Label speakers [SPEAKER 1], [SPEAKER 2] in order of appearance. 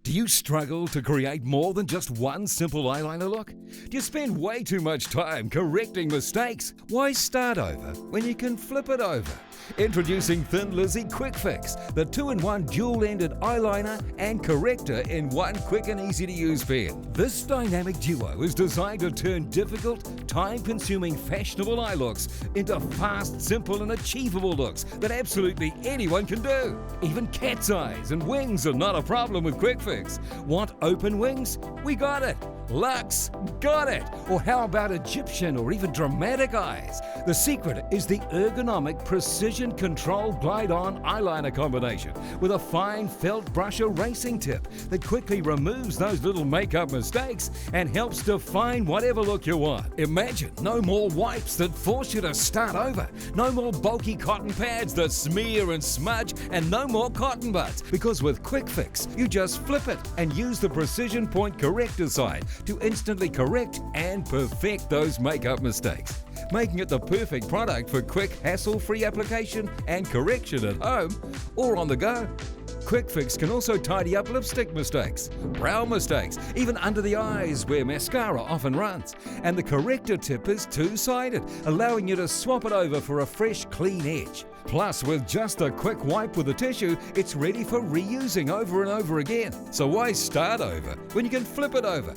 [SPEAKER 1] Do you struggle to create more than just one simple eyeliner look? Do you spend way too much time correcting mistakes? Why start over when you can flip it over? Introducing Thin Lizzy Quick Fix, the 2-in-1 dual-ended eyeliner and corrector in one quick and easy-to-use pen. This dynamic duo is designed to turn difficult, time-consuming, fashionable eye looks into fast, simple and achievable looks that absolutely anyone can do. Even cat's eyes and wings are not a problem with Quick Fix. Want open wings? We got it. Luxe? Got it. Or how about Egyptian or even dramatic eyes? The secret is the ergonomic precision control glide-on eyeliner combination with a fine felt brush erasing tip that quickly removes those little makeup mistakes and helps define whatever look you want. Imagine no more wipes that force you to start over, no more bulky cotton pads that smear and smudge, and no more cotton buds, because with Quick Fix you just flip it and use the precision point corrector side to instantly correct and perfect those makeup mistakes, making it the perfect product for quick, hassle-free application and correction at home or on the go. Quick Fix can also tidy up lipstick mistakes, brow mistakes, even under the eyes where mascara often runs. And the corrector tip is two-sided, allowing you to swap it over for a fresh, clean edge. Plus, with just a quick wipe with a tissue, it's ready for reusing over and over again. So why start over when you can flip it over?